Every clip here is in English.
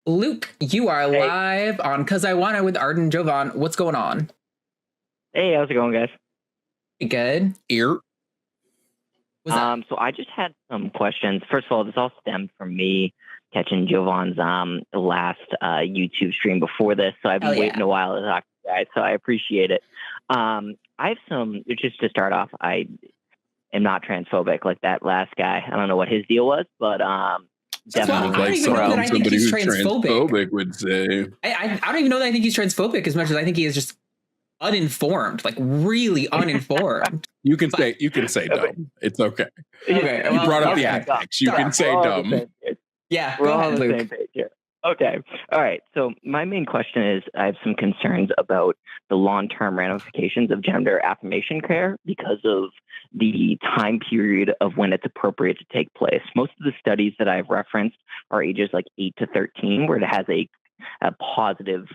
Luke, you are Hey. live on Cause I Wanna with Arden and Jovan. What's going on? Hey, how's it going, guys? Good. Here. What's up? So I just had some questions. First of all, this all stemmed from me catching Jovan's last YouTube stream before this, so I've been waiting a while to talk to you guys, so I appreciate it. I have some, just to start off, I am not transphobic like that last guy. I don't know what his deal was, but definitely. I don't even know that I think he's transphobic. Would say. I don't even know that I think he's transphobic as much as I think he is just uninformed, like really uninformed. You can say dumb. It's okay. Okay, you brought up the affix. You can say dumb. Yeah, we're go all ahead, on the Luke. same page here. Okay. All right. So my main question is, I have some concerns about the long-term ramifications of gender affirmation care because of the time period of when it's appropriate to take place. Most of the studies that I've referenced are ages like 8 to 13, where it has a positive,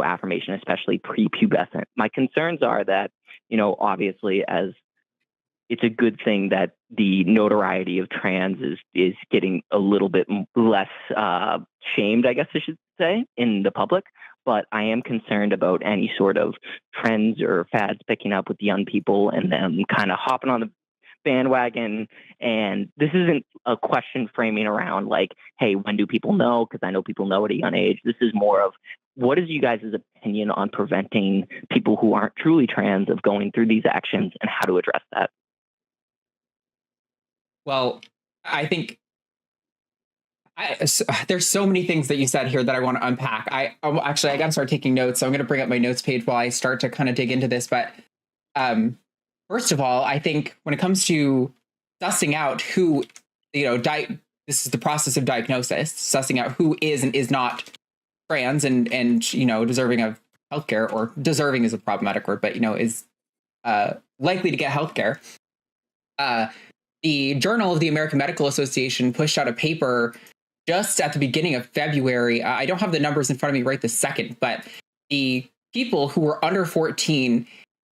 affirmation, especially prepubescent. My concerns are that, obviously, as it's a good thing that the notoriety of trans is getting a little bit less shamed, I guess I should say, in the public. But I am concerned about any sort of trends or fads picking up with young people and them kind of hopping on the bandwagon. And this isn't a question framing around like, hey, when do people know? Because I know people know at a young age. This is more of, what is you guys' opinion on preventing people who aren't truly trans of going through these actions and how to address that? Well, I think there's so many things that you said here that I want to unpack. I got to start taking notes, so I'm going to bring up my notes page while I start to kind of dig into this. But first of all, I think when it comes to sussing out who, this is the process of diagnosis, sussing out who is and is not trans and deserving of healthcare, or deserving is a problematic word, but is likely to get healthcare. The Journal of the American Medical Association pushed out a paper just at the beginning of February. I don't have the numbers in front of me right this second, but the people who were under 14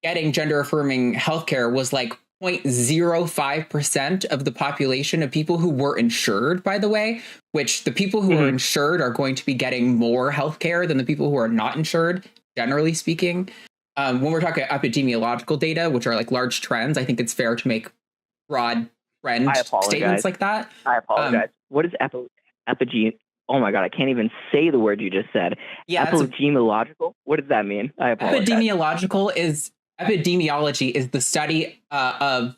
getting gender-affirming healthcare was like 0.05% of the population of people who were insured, by the way, which the people who are insured are going to be getting more healthcare than the people who are not insured, generally speaking. When we're talking epidemiological data, which are like large trends, I think it's fair to make broad trend statements like that. I apologize. What is oh my God, I can't even say the word you just said. Yeah, epidemiological? What does that mean? I apologize. Epidemiology is the study of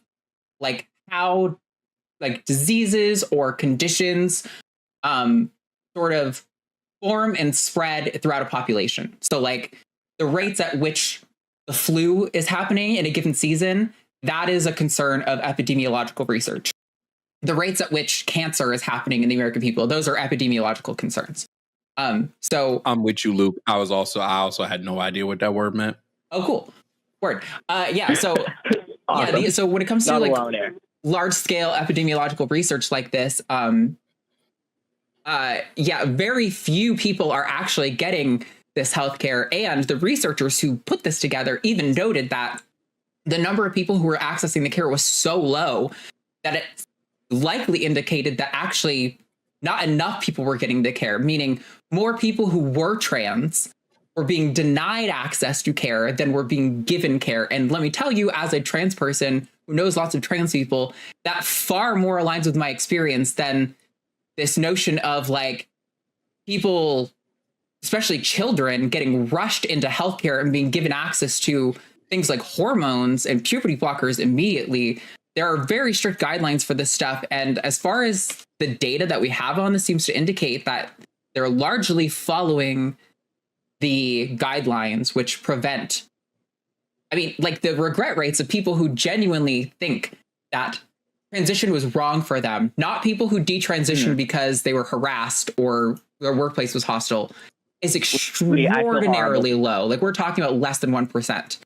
like how like diseases or conditions sort of form and spread throughout a population. So like the rates at which the flu is happening in a given season, that is a concern of epidemiological research. The rates at which cancer is happening in the American people, those are epidemiological concerns. So I'm with you, Luke. I also had no idea what that word meant. Oh, cool. Word. So awesome. So when it comes to like large scale epidemiological research like this, very few people are actually getting this healthcare, and the researchers who put this together even noted that the number of people who were accessing the care was so low that it likely indicated that actually not enough people were getting the care, meaning more people who were trans were being denied access to care than were being given care. And let me tell you, as a trans person who knows lots of trans people, that far more aligns with my experience than this notion of like people, especially children, getting rushed into healthcare and being given access to things like hormones and puberty blockers immediately. There are very strict guidelines for this stuff. And as far as the data that we have on this seems to indicate that they're largely following the guidelines, which prevent, like the regret rates of people who genuinely think that transition was wrong for them, not people who detransitioned because they were harassed or their workplace was hostile, is extraordinarily low. Like we're talking about less than 1%.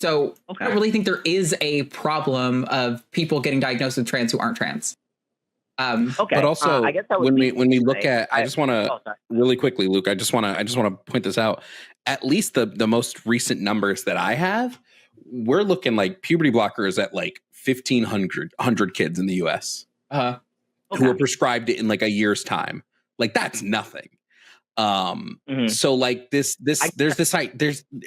So I don't really think there is a problem of people getting diagnosed with trans who aren't trans. But also, I guess when we look at, I just want to really quickly, Luke. I just want to point this out. At least the most recent numbers that I have, we're looking like puberty blockers at like 1,500 kids in the U.S. Who are prescribed it in like a year's time. Like that's nothing. So like there's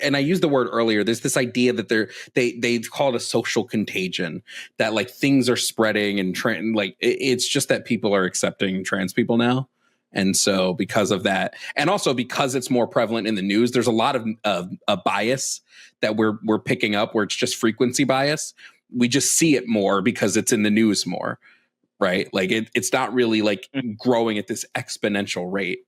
and I used the word earlier, there's this idea that they call it a social contagion, that like things are spreading and like it's just that people are accepting trans people now. And so because of that, and also because it's more prevalent in the news, there's a lot of a bias that we're picking up, where it's just frequency bias. We just see it more because it's in the news more, right? Like it's not really like growing at this exponential rate.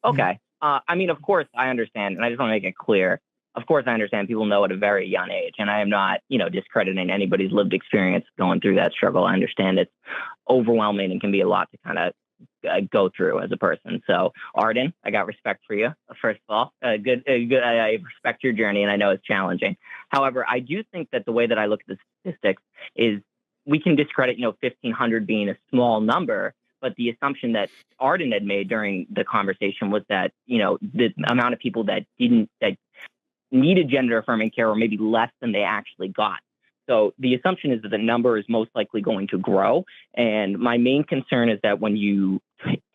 Okay. I mean, of course, I understand, and I just want to make it clear. Of course, I understand people know at a very young age, and I am not, discrediting anybody's lived experience going through that struggle. I understand it's overwhelming and can be a lot to kind of go through as a person. So, Arden, I got respect for you. First of all, good. I respect your journey, and I know it's challenging. However, I do think that the way that I look at the statistics is we can discredit, 1,500 being a small number. But the assumption that Arden had made during the conversation was that, the amount of people that needed gender affirming care were maybe less than they actually got. So the assumption is that the number is most likely going to grow. And my main concern is that when you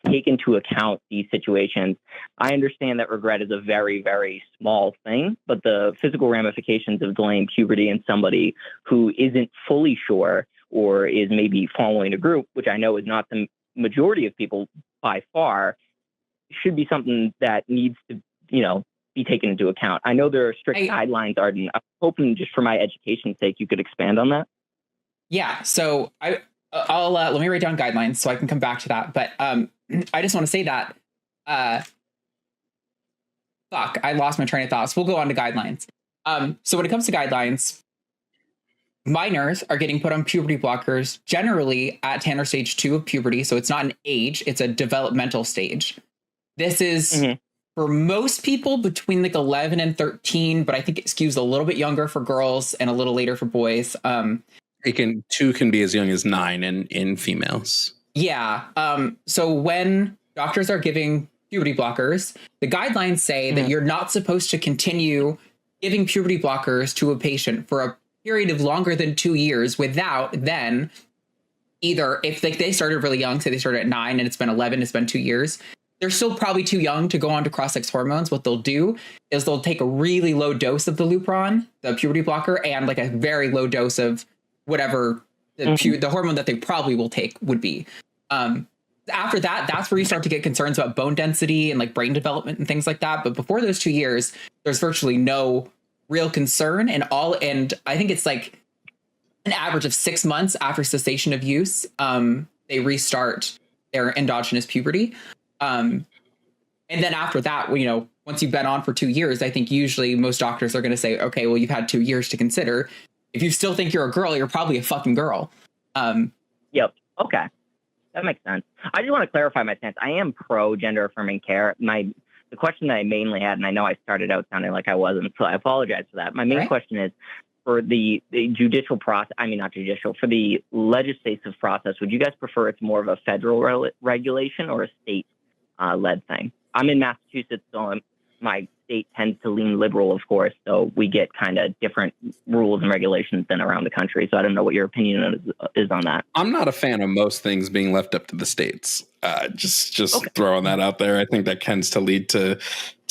take into account these situations, I understand that regret is a very, very small thing, but the physical ramifications of delaying puberty in somebody who isn't fully sure or is maybe following a group, which I know is not the majority of people by far, should be something that needs to, be taken into account. I know there are strict guidelines, Arden. I'm hoping just for my education's sake, you could expand on that. Yeah. So I'll let me write down guidelines so I can come back to that. But I just want to say that, I lost my train of thoughts. We'll go on to guidelines. So when it comes to guidelines, minors are getting put on puberty blockers generally at Tanner stage 2 of puberty. So it's not an age, it's a developmental stage. This is for most people between like 11 and 13, but I think it skews a little bit younger for girls and a little later for boys. Two can be as young as 9 in females. Yeah. So when doctors are giving puberty blockers, the guidelines say that you're not supposed to continue giving puberty blockers to a patient for a period of longer than 2 years without then either, if they started really young, say they started at 9 and it's been 11, it's been 2 years, they're still probably too young to go on to cross-sex hormones. What they'll do is they'll take a really low dose of the Lupron, the puberty blocker, and like a very low dose of whatever the hormone that they probably will take would be. After that, that's where you start to get concerns about bone density and like brain development and things like that. But before those 2 years, there's virtually no real concern, and I think it's like an average of 6 months after cessation of use, they restart their endogenous puberty. And then after that, once you've been on for 2 years, I think usually most doctors are going to say, okay, well, you've had 2 years to consider. If you still think you're a girl, you're probably a fucking girl. Yep. Okay. That makes sense. I just want to clarify my stance. I am pro gender affirming care. The question that I mainly had, and I know I started out sounding like I wasn't, so I apologize for that. My main question is for the judicial process, for the legislative process, would you guys prefer it's more of a federal regulation or a state led thing? I'm in Massachusetts, so my state tends to lean liberal, of course, so we get kind of different rules and regulations than around the country. So I don't know what your opinion is on that. I'm not a fan of most things being left up to the states. Just throwing that out there. I think that tends to lead to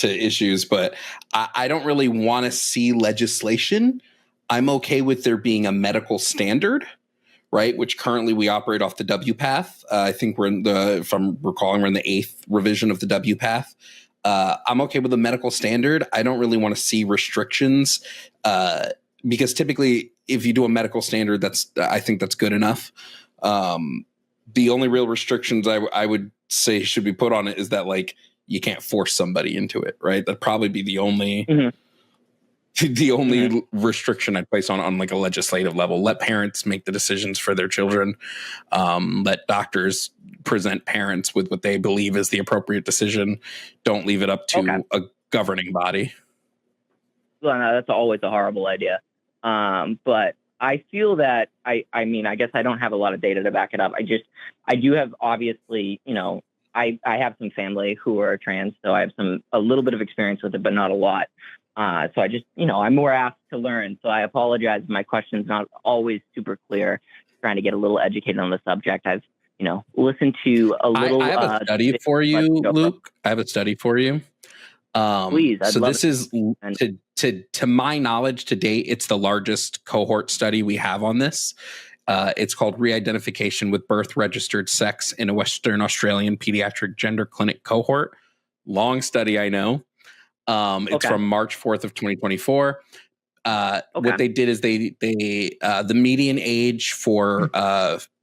issues, but I don't really want to see legislation. I'm okay with there being a medical standard, right? Which currently we operate off the WPATH. I think if I'm recalling, we're in the 8th revision of the WPATH. I'm okay with the medical standard. I don't really want to see restrictions because typically if you do a medical standard, I think that's good enough. The only real restrictions I would say should be put on it is that like you can't force somebody into it, right? That'd probably be the only restriction I'd place on like a legislative level. Let parents make the decisions for their children. Let doctors present parents with what they believe is the appropriate decision. Don't leave it up to a governing body. Well, no, that's always a horrible idea. But I feel that I guess I don't have a lot of data to back it up. I do have obviously, I have some family who are trans, so I have a little bit of experience with it, but not a lot. So I just, I'm more asked to learn. So I apologize. My question's not always super clear. Trying to get a little educated on the subject. I've listen to a little. I have a study for you, Luke. I have a study for you. Please, I'd so love this is to my knowledge to date, it's the largest cohort study we have on this. It's called Re-Identification with Birth Registered Sex in a Western Australian Pediatric Gender Clinic Cohort. Long study, I know. It's from March 4th of 2024. What they did is they the median age for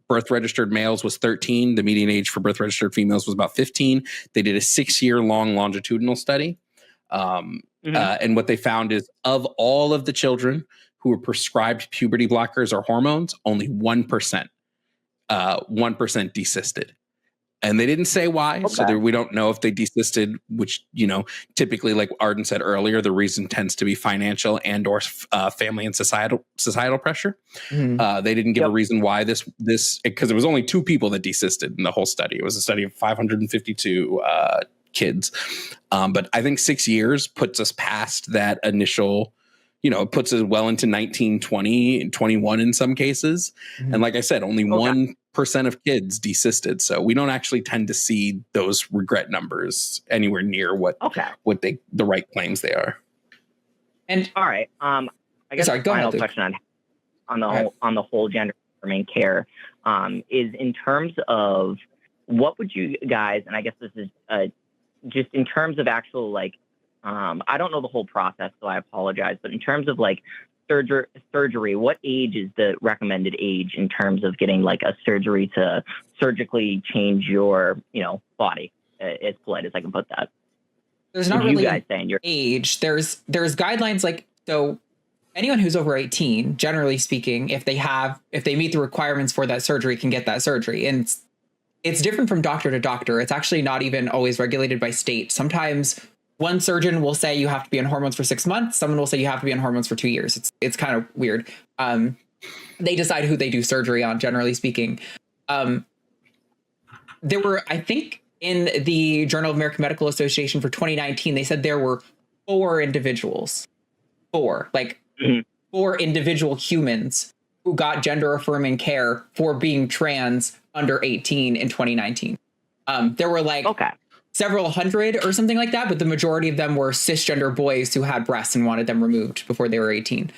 birth registered males was 13. The median age for birth registered females was about 15. They did a 6-year long longitudinal study. And what they found is of all of the children who were prescribed puberty blockers or hormones, only 1% desisted. And they didn't say why. So we don't know if they desisted, which, typically, like Arden said earlier, the reason tends to be financial and or family and societal pressure. They didn't give a reason why this, because it was only 2 people that desisted in the whole study. It was a study of 552 kids. But I think 6 years puts us past that initial, it puts us well into 19, 20, 21 in some cases. And like I said, only 1% of kids desisted. So we don't actually tend to see those regret numbers anywhere near what the right claims they are. And all right. I guess the final question on the whole gender affirming care is in terms of what would you guys, and I guess this is just in terms of actual I don't know the whole process, so I apologize. But in terms of surgery, what age is the recommended age in terms of getting a surgery to surgically change your, body? As polite as I can put that. There's not really an age. There's guidelines so anyone who's over 18, generally speaking, if they meet the requirements for that surgery, can get that surgery. And it's different from doctor to doctor. It's actually not even always regulated by state. Sometimes one surgeon will say you have to be on hormones for 6 months. Someone will say you have to be on hormones for 2 years. It's kind of weird. They decide who they do surgery on, generally speaking. There were, I think, in the Journal of American Medical Association for 2019, they said there were 4 individuals, 4 individual humans who got gender affirming care for being trans under 18 in 2019. There were several hundred or something like that, but the majority of them were cisgender boys who had breasts and wanted them removed before they were 18.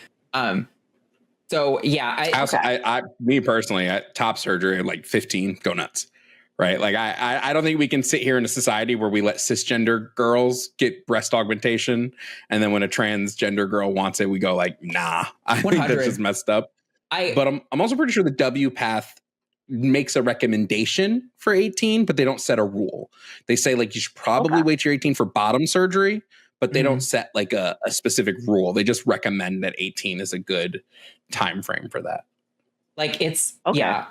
So yeah, me personally, top surgery at 15, go nuts, right? I don't think we can sit here in a society where we let cisgender girls get breast augmentation, and then when a transgender girl wants it, we go nah. I 100. Think that's just messed up. But I'm also pretty sure the WPATH makes a recommendation for 18, but they don't set a rule. They say you should probably wait till you're 18 for bottom surgery, but they don't set a specific rule. They just recommend that 18 is a good time frame for that. Yeah.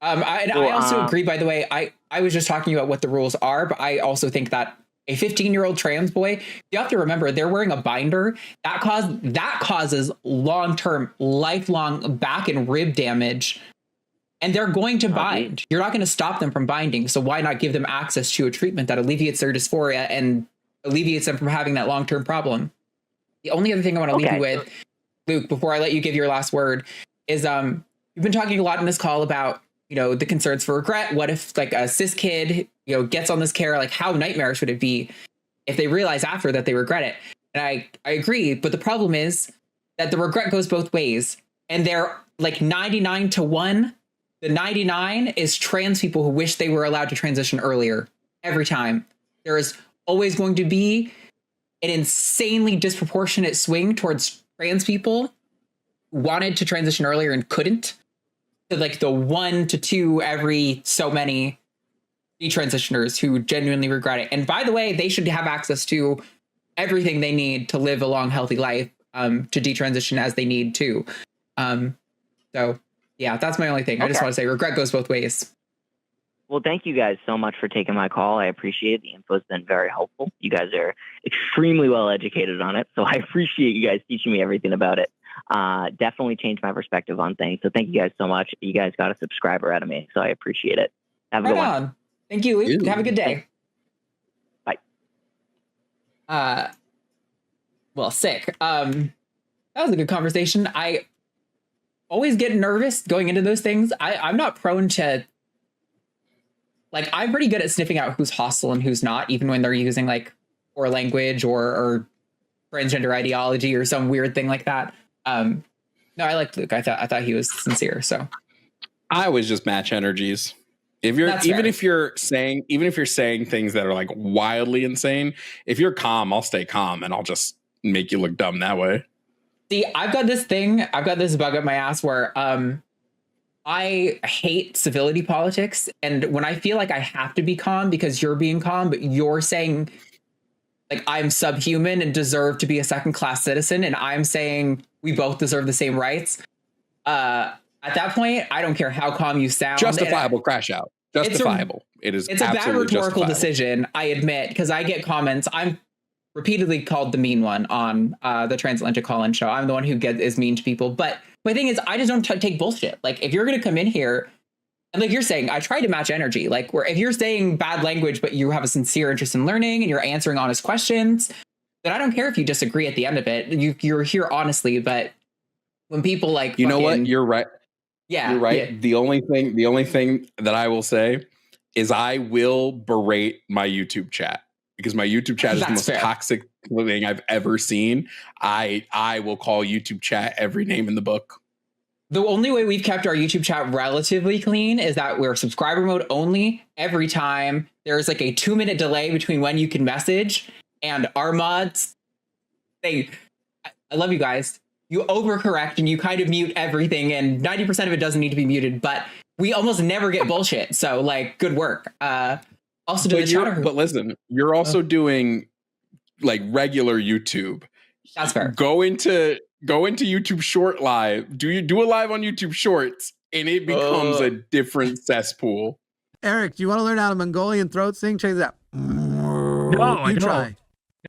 I also agree, by the way, I was just talking about what the rules are, but I also think that a 15-year-old trans boy, you have to remember they're wearing a binder that causes long-term, lifelong back and rib damage. And they're going to bind. You're not going to stop them from binding. So why not give them access to a treatment that alleviates their dysphoria and alleviates them from having that long-term problem? The only other thing I want to leave you with, Luke, before I let you give your last word, is you've been talking a lot in this call about, the concerns for regret. What if a cis kid, gets on this care? How nightmarish would it be if they realize after that they regret it? And I agree. But the problem is that the regret goes both ways. And they're 99 to 1. The 99 is trans people who wish they were allowed to transition earlier. Every time. There is always going to be an insanely disproportionate swing towards trans people who wanted to transition earlier and couldn't. To the 1 to 2 every so many detransitioners who genuinely regret it. And by the way, they should have access to everything they need to live a long, healthy life, to detransition as they need to. So yeah, that's my only thing. I just want to say regret goes both ways. Well, thank you guys so much for taking my call. I appreciate it. The info's been very helpful. You guys are extremely well educated on it. So I appreciate you guys teaching me everything about it. Definitely changed my perspective on things. So thank you guys so much. You guys got a subscriber out of me. So I appreciate it. Have a good one. Thank you, Luke. Have a good day. Bye. Well, sick. That was a good conversation. I always get nervous going into those things. I'm not prone to like I'm pretty good at sniffing out who's hostile and who's not, even when they're using like or language or transgender ideology or some weird thing like that. No, I liked Luke. I thought he was sincere. So I always just match energies. If you're if you're saying things that are like wildly insane, if you're calm, I'll stay calm and I'll just make you look dumb that way. See, I've got this bug up my ass where I hate civility politics, and when I feel like I have to be calm because you're being calm, but you're saying like I'm subhuman and deserve to be a second-class citizen, and I'm saying we both deserve the same rights. At that point, I don't care how calm you sound. Justifiable crash out. Justifiable. It's a bad rhetorical decision, I admit, because I get comments. I'm repeatedly called the mean one on the Transatlantic Call-In show. I'm the one who is mean to people. But my thing is, I just don't take bullshit. Like, if you're going to come in here, and like you're saying, I try to match energy. Like, where if you're saying bad language, but you have a sincere interest in learning and you're answering honest questions, then I don't care if you disagree at the end of it. You're here honestly. But when people like, you know what, you're right. Yeah, you're right. Yeah. The only thing that I will say is I will berate my YouTube chat, because my YouTube chat is the most toxic thing I've ever seen. I will call YouTube chat every name in the book. The only way we've kept our YouTube chat relatively clean is that we're subscriber mode only. Every time there's like a 2-minute delay between when you can message, and our mods, I love you guys. You overcorrect and you kind of mute everything, and 90% of it doesn't need to be muted, but we almost never get bullshit. So like, good work. Also do the chatter. But listen, you're also doing like regular YouTube. That's fair. Go into YouTube Short Live. Do a live on YouTube Shorts, and it becomes a different cesspool. Eric, do you want to learn how to Mongolian throat sing? Check this out. No, I don't.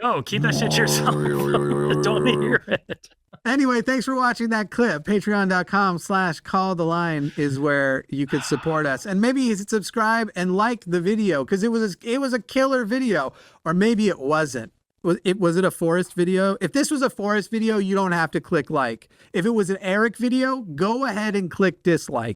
No, keep that shit to yourself. Don't hear it. Anyway, thanks for watching that clip. Patreon.com/calltheline is where you could support us. And maybe subscribe and like the video, because it was a killer video. Or maybe it wasn't. Was it a Forrest video? If this was a Forrest video, you don't have to click like. If it was an Eric video, go ahead and click dislike.